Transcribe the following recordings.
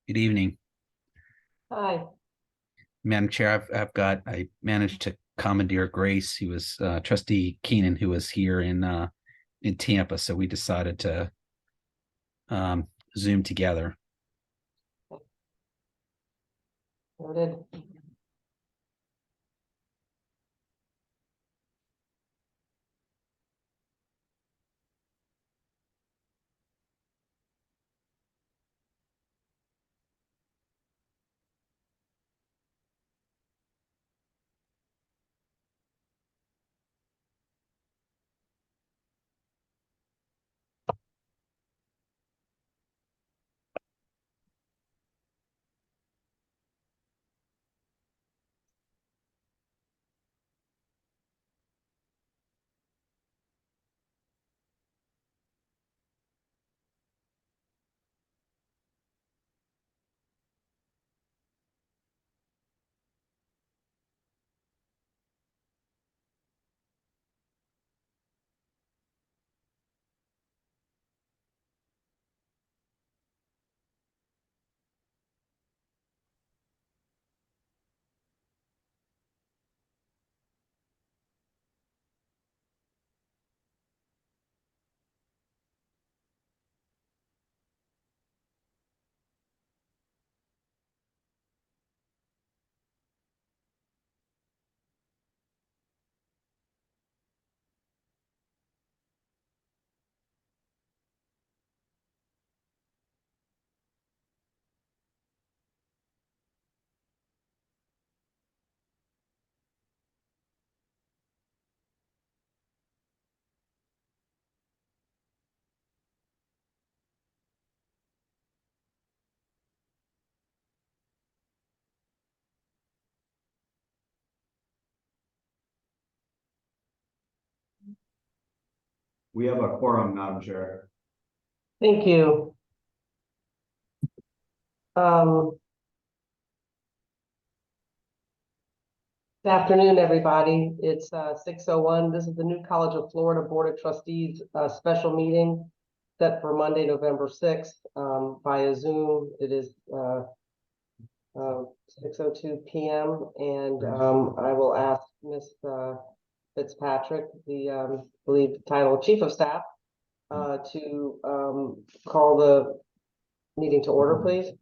Good evening, Hi. Madam Chair. I managed to commandeer Grace. He was Trustee Keenan, who was here in Tampa. So we decided to Zoom together. Noted. We have a quorum, Madam Chair. Thank you. Good afternoon, everybody. It's 6:01. This is the New College of Florida Board of Trustees special meeting set for Monday, November 6th via Zoom. It is 6:02 p.m. and I will ask Ms. Fitzpatrick, the believe title Chief of Staff, to call the meeting to order, please.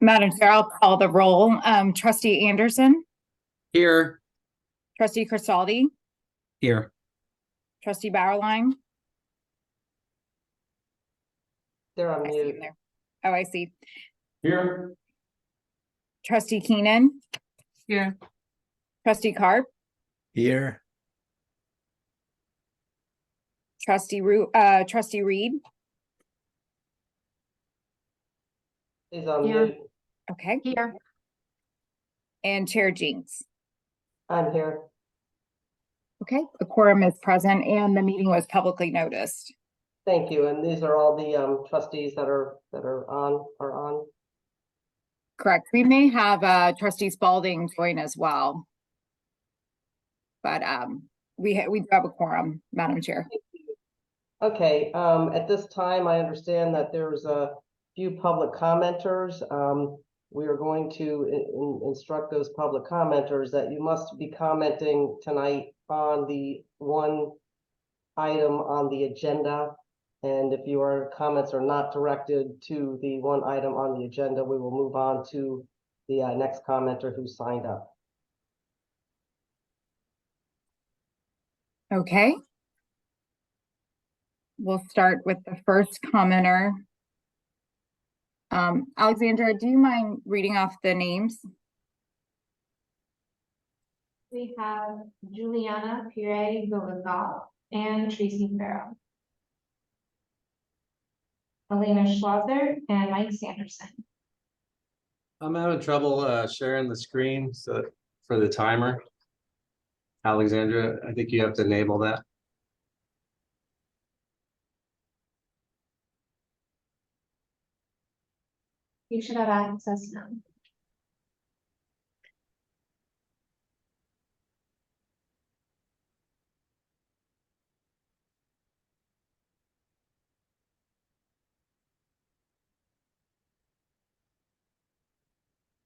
Madam Chair, I'll call the roll. Trustee Anderson, Here. Trustee Crisaldi, Here. Trustee Bauerlein. They're on I see mute. him there. Oh, I see. Here. Trustee Keenan, Here. Trustee Carp, Here. Trustee Reed. He's on Here. mute. Okay, Here. and Chair Jinks. I'm here. Okay, the quorum is present and the meeting was publicly noticed. Thank you. And these are all the trustees that are on. Correct. We may have Trustee Spalding join as well. But we do have a quorum, Madam Chair. Okay, at this time, I understand that there's a few public commenters. We are going to instruct those public commenters that you must be commenting tonight on the one item on the agenda. And if your comments are not directed to the one item on the agenda, we will move on to the next commenter who signed up. Okay. We'll start with the first commenter. Alexandra, do you mind reading off the names? We have Juliana Pire Villarreal and Tracy Farrow, Elena Schlosser and Mike Sanderson. I'm having trouble sharing the screen for the timer. Alexandra, I think you have to enable that. You should have access now.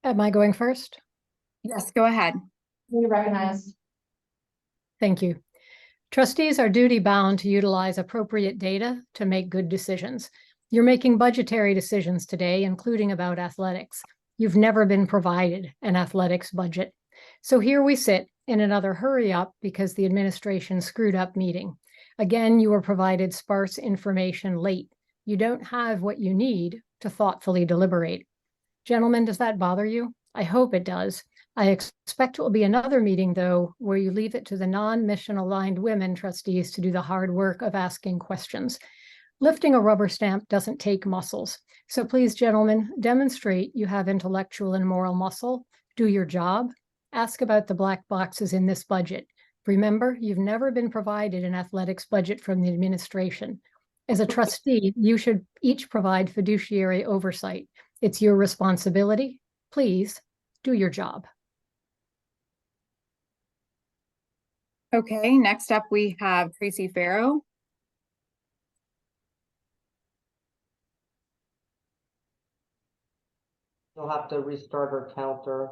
Am I going first? Yes, go ahead. You recognized. Thank you. Trustees are duty bound to utilize appropriate data to make good decisions. You're making budgetary decisions today, including about athletics. You've never been provided an athletics budget. So here we sit in another hurry up because the administration screwed up meeting. Again, you were provided sparse information late. You don't have what you need to thoughtfully deliberate. Gentlemen, does that bother you? I hope it does. I expect it will be another meeting, though, where you leave it to the non-mission aligned women trustees to do the hard work of asking questions. Lifting a rubber stamp doesn't take muscles. So please, gentlemen, demonstrate you have intellectual and moral muscle. Do your job. Ask about the black boxes in this budget. Remember, you've never been provided an athletics budget from the administration. As a trustee, you should each provide fiduciary oversight. It's your responsibility. Please do your job. Okay, next up we have Tracy Farrow. You'll have to restart her counter.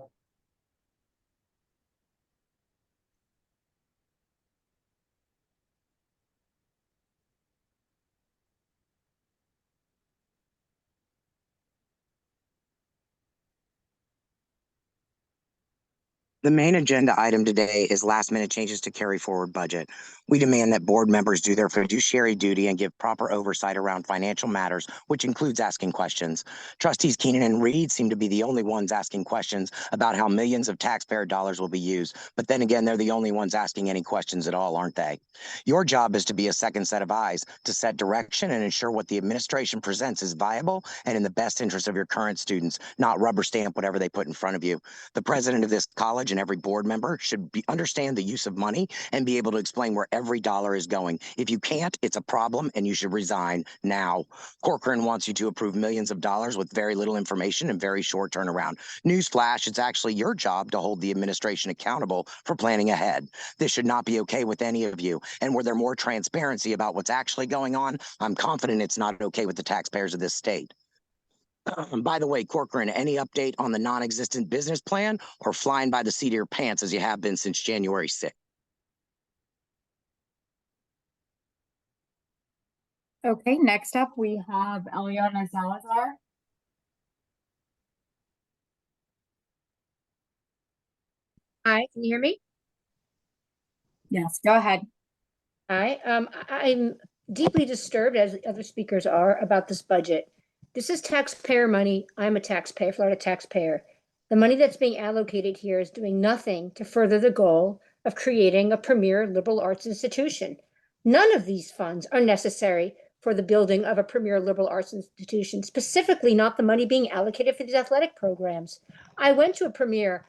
The main agenda item today is last-minute changes to carry forward budget. We demand that board members do their fiduciary duty and give proper oversight around financial matters, which includes asking questions. Trustees Keenan and Reed seem to be the only ones asking questions about how millions of taxpayer dollars will be used. But then again, they're the only ones asking any questions at all, aren't they? Your job is to be a second set of eyes, to set direction and ensure what the administration presents is viable and in the best interest of your current students, not rubber stamp whatever they put in front of you. The president of this college and every board member should understand the use of money and be able to explain where every dollar is going. If you can't, it's a problem and you should resign now. Corcoran wants you to approve millions of dollars with very little information and very short turnaround. Newsflash, it's actually your job to hold the administration accountable for planning ahead. This should not be okay with any of you. And were there more transparency about what's actually going on, I'm confident it's not okay with the taxpayers of this state. By the way, Corcoran, any update on the non-existent business plan or flying by the seat of your pants as you have been since January 6th? Okay, next up we have Eliana Salazar. Hi, can you hear me? Yes, go ahead. Hi, I'm deeply disturbed, as the other speakers are, about this budget. This is taxpayer money. I'm a taxpayer, Florida taxpayer. The money that's being allocated here is doing nothing to further the goal of creating a premier liberal arts institution. None of these funds are necessary for the building of a premier liberal arts institution, specifically not the money being allocated for these athletic programs. I went to a premier,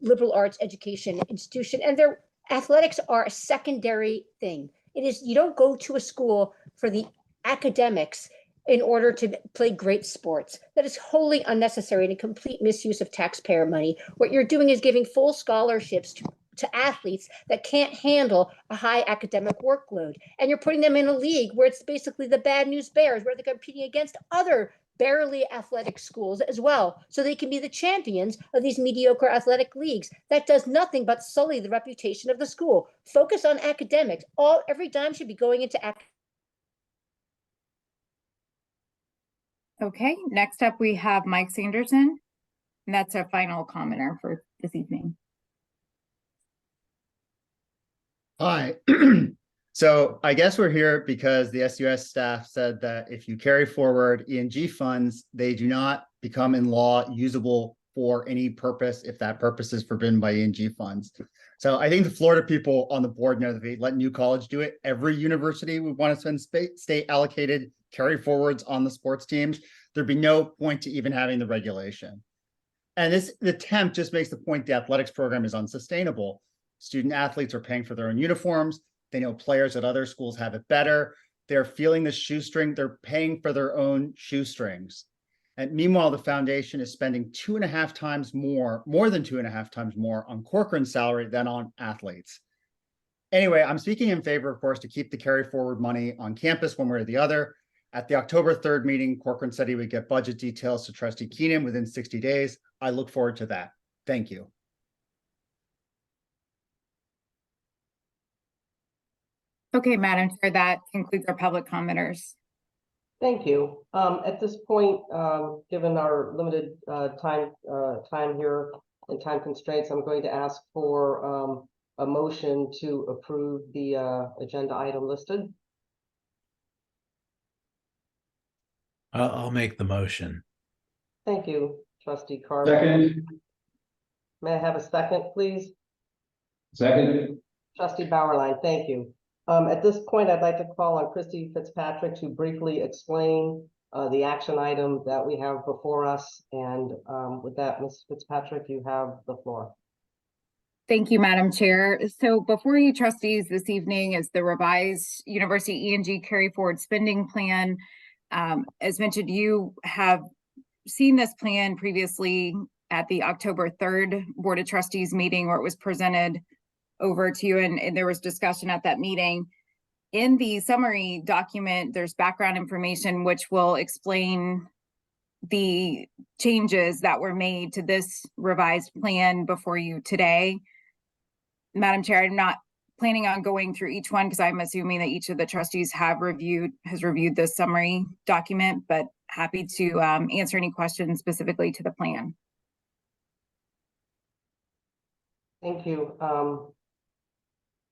liberal arts education institution, and their athletics are a secondary thing. It is, you don't go to a school for the academics in order to play great sports. That is wholly unnecessary and a complete misuse of taxpayer money. What you're doing is giving full scholarships to athletes that can't handle a high academic workload. And you're putting them in a league where it's basically the bad news bears, where they're competing against other barely athletic schools as well, so they can be the champions of these mediocre athletic leagues. That does nothing but sully the reputation of the school. Focus on academics. Every dime should be going into academics. Okay, next up we have Mike Sanderson. And that's our final commenter for this evening. Hi. So I guess we're here because the SUS staff said that if you carry forward ENG funds, they do not become in law usable for any purpose if that purpose is forbidden by ENG funds. So I think the Florida people on the board know that they let New College do it. Every university would want to spend state allocated carry forwards on the sports teams. There'd be no point to even having the regulation. And this attempt just makes the point the athletics program is unsustainable. Student athletes are paying for their own uniforms. They know players at other schools have it better. They're feeling the shoestring. They're paying for their own shoestrings. And meanwhile, the foundation is spending more than 2.5 times more on Corcoran's salary than on athletes. Anyway, I'm speaking in favor, of course, to keep the carry forward money on campus one way or the other. At the October 3rd meeting, Corcoran said he would get budget details to Trustee Keenan within 60 days. I look forward to that. Thank you. Okay, Madam Chair, that concludes our public commenters. Thank you. At this point, given our limited time here and time constraints, I'm going to ask for a motion to approve the agenda item listed. I'll make the motion. Thank you, Trustee Carp. Second. May I have a second, please? Second. Trustee Bauerlein, thank you. At this point, I'd like to call on Christy Fitzpatrick to briefly explain the action item that we have before us. And with that, Ms. Fitzpatrick, you have the floor. Thank you, Madam Chair. So before you trustees this evening is the revised University E&G carry forward spending plan. As mentioned, you have seen this plan previously at the October 3rd Board of Trustees meeting where it was presented over to you and there was discussion at that meeting. In the summary document, there's background information which will explain the changes that were made to this revised plan before you today. Madam Chair, I'm not planning on going through each one because I'm assuming that each of the trustees has reviewed this summary document, but happy to answer any questions specifically to the plan. Thank you.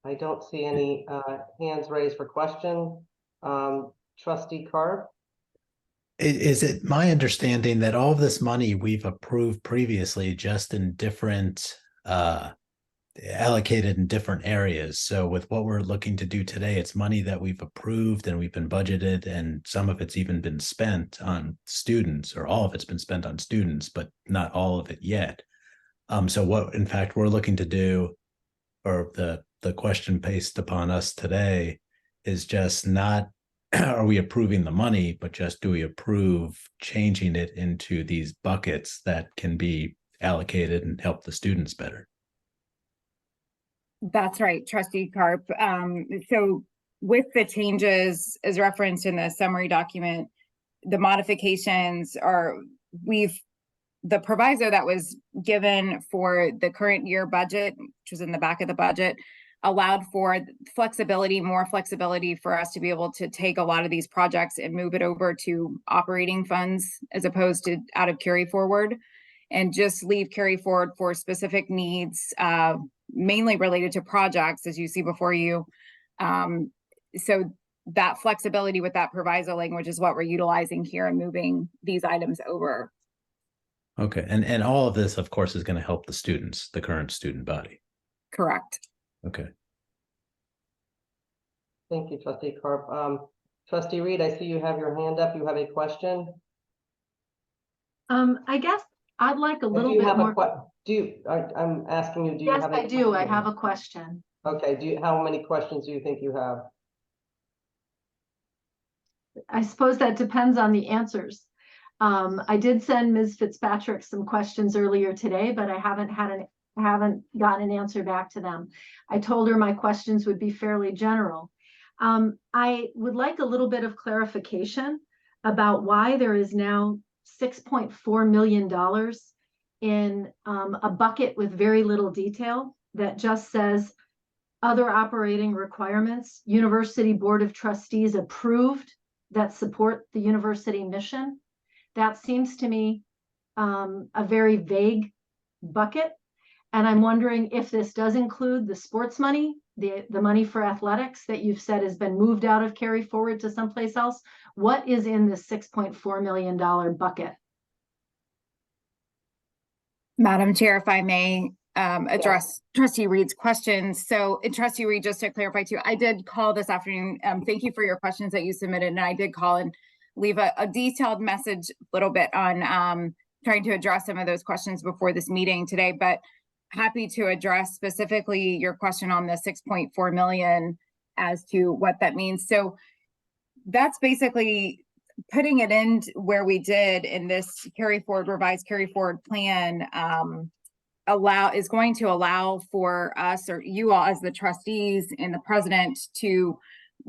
I don't see any hands raised for question. Trustee Carp? Is it my understanding that all of this money we've approved previously just in different allocated in different areas? So with what we're looking to do today, it's money that we've approved and we've been budgeted, and some of it's even been spent on students, or all of it's been spent on students, but not all of it yet. So what in fact we're looking to do, or the question based upon us today, is just not are we approving the money, but just do we approve changing it into these buckets that can be allocated and help the students better? That's right, Trustee Carp. So with the changes as referenced in the summary document, the modifications are, the proviso that was given for the current year budget, which was in the back of the budget, allowed for flexibility, more flexibility for us to be able to take a lot of these projects and move it over to operating funds as opposed to out of carry forward, and just leave carry forward for specific needs, mainly related to projects as you see before you. So that flexibility with that proviso language is what we're utilizing here and moving these items over. Okay, and all of this, of course, is going to help the students, the current student body. Correct. Okay. Thank you, Trustee Carp. Trustee Reed, I see you have your hand up. You have a question? I guess I'd like a little bit more. I'm asking you, do you Yes, have a I do. I question? have a question. Okay, how many questions do you think you have? I suppose that depends on the answers. I did send Ms. Fitzpatrick some questions earlier today, but I haven't gotten an answer back to them. I told her my questions would be fairly general. I would like a little bit of clarification about why there is now $6.4 million in a bucket with very little detail that just says other operating requirements, University Board of Trustees approved that support the university mission. That seems to me a very vague bucket. And I'm wondering if this does include the sports money, the money for athletics that you've said has been moved out of carry forward to someplace else. What is in the $6.4 million bucket? Madam Chair, if I may address Trustee Reed's questions. So Trustee Reed, just to clarify too, I did call this afternoon. Thank you for your questions that you submitted. And I did call and leave a detailed message a little bit on trying to address some of those questions before this meeting today, but happy to address specifically your question on the 6.4 million as to what that means. So that's basically putting it in where we did in this revised carry forward plan, is going to allow for us, or you all as the trustees and the president, to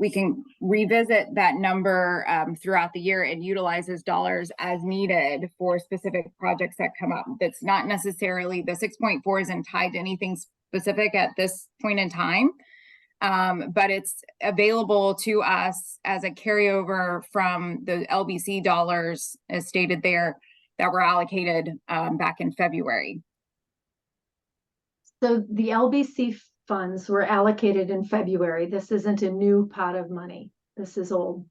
we can revisit that number throughout the year and utilize those dollars as needed for specific projects that come up. That's not necessarily, the 6.4 isn't tied to anything specific at this point in time. But it's available to us as a carryover from the LBC dollars, as stated there, that were allocated back in February. So the LBC funds were allocated in February. This isn't a new pot of money. This is old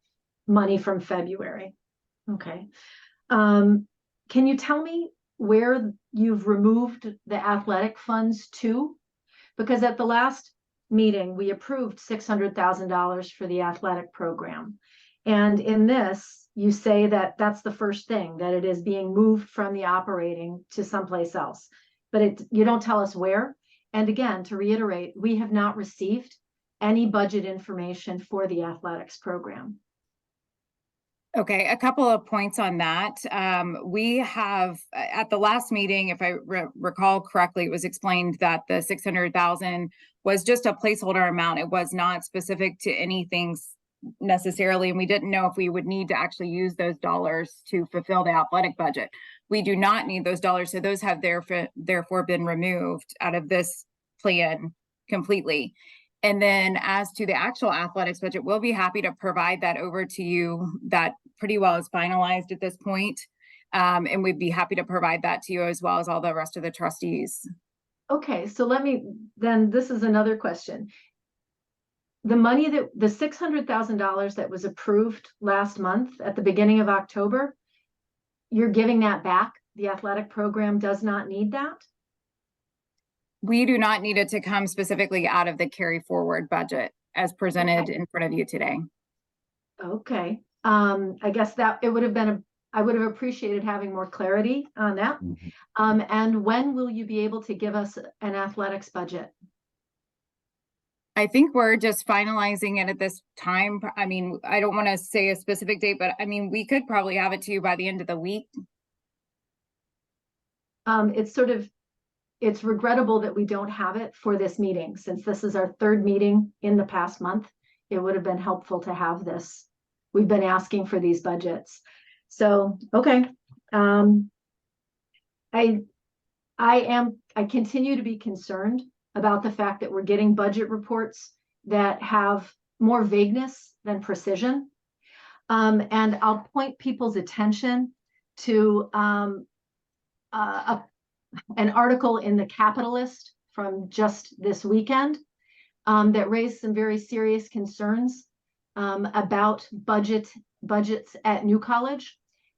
money from February. Okay. Can you tell me where you've removed the athletic funds to? Because at the last meeting, we approved $600,000 for the athletic program. And in this, you say that that's the first thing, that it is being moved from the operating to someplace else. But you don't tell us where. And again, to reiterate, we have not received any budget information for the athletics program. Okay, a couple of points on that. We have, at the last meeting, if I recall correctly, it was explained that the 600,000 was just a placeholder amount. It was not specific to anything necessarily, and we didn't know if we would need to actually use those dollars to fulfill the athletic budget. We do not need those dollars, so those have therefore been removed out of this plan completely. And then as to the actual athletics budget, we'll be happy to provide that over to you. That pretty well is finalized at this point. And we'd be happy to provide that to you as well as all the rest of the trustees. Okay, so this is another question. The money the $600,000 that was approved last month at the beginning of October, you're giving that back? The athletic program does not need that? We do not need it to come specifically out of the carry forward budget as presented in front of you today. Okay. I guess that it would have been I would have appreciated having more clarity on that. And when will you be able to give us an athletics budget? I think we're just finalizing it at this time. I mean, I don't want to say a specific date, but I mean, we could probably have it to you by the end of the week. It's regrettable that we don't have it for this meeting, since this is our third meeting in the past month. It would have been helpful to have this. We've been asking for these budgets. So, okay. I continue to be concerned about the fact that we're getting budget reports that have more vagueness than precision. And I'll point people's attention to an article in the Capitalist from just this weekend that raised some very serious concerns about budgets at New College,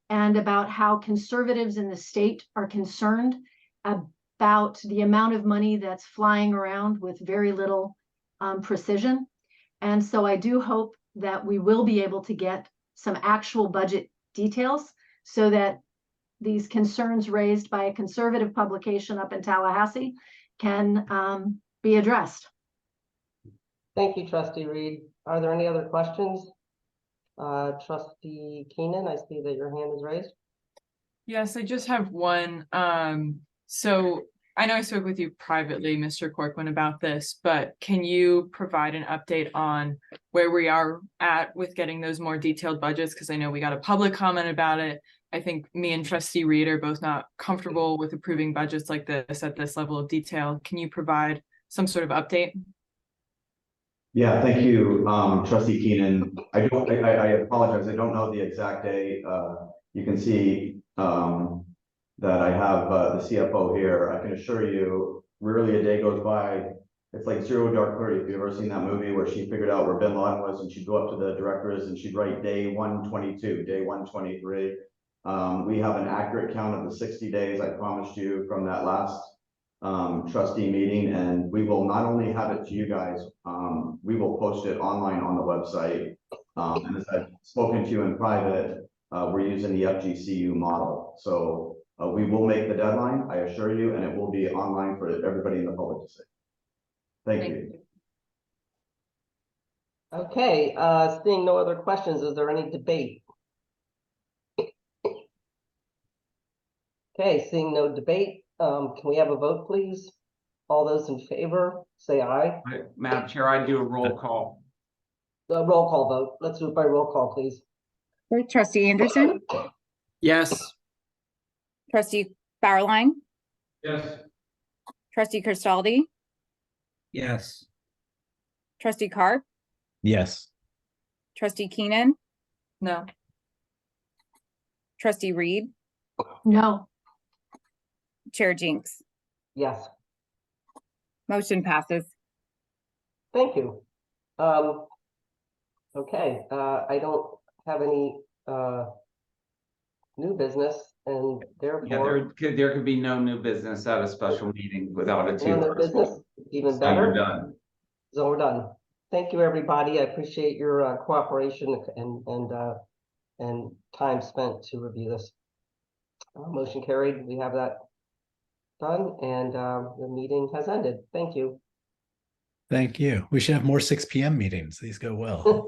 and about how conservatives in the state are concerned about the amount of money that's flying around with very little precision. And so I do hope that we will be able to get some actual budget details so that these concerns raised by a conservative publication up in Tallahassee can be addressed. Thank you, Trustee Reed. Are there any other questions? Trustee Keenan, I see that your hand is raised. Yes, I just have one. So I know I spoke with you privately, Mr. Corcoran, about this, but can you provide an update on where we are at with getting those more detailed budgets? Because I know we got a public comment about it. I think me and Trustee Reed are both not comfortable with approving budgets like this at this level of detail. Can you provide some sort of update? Yeah, thank you, Trustee Keenan. I apologize. I don't know the exact day. You can see that I have the CFO here. I can assure you, rarely a day goes by. It's like Zero Dark 30. If you've ever seen that movie where she figured out where Bin Laden was, and she'd go up to the directors and she'd write day 122, day 123. We have an accurate count of the 60 days I promised you from that last trustee meeting, and we will not only have it to you guys, we will post it online on the website. And as I've spoken to you in private, we're using the FGCU model. So we will make the deadline, I assure you, and it will be online for everybody in the public to see. Thank you. Okay, seeing no other questions, is there any debate? Okay, seeing no debate, can we have a vote, please? All those in favor, say aye. Madam Chair, I do a roll call. roll call vote. Let's do it by roll call, please. Okay, Trustee Anderson, Yes. trustee Bauerlein, Yes. trustee Cristaldi, Yes. trustee Carp, Yes. trustee Keenan, No. trustee Reed, No, Chair Jinks. Yes, Motion passes. thank you. Okay, I don't have any, new business and Yeah, therefore, there could be no new business at a special meeting without a no two. new business, even So you're better. done. So we're done. Thank you, everybody. I appreciate your cooperation and time spent to review this. Motion carried. We have that done, and the meeting has ended. Thank you. Thank you. We should have more 6 p.m. meetings. These go well.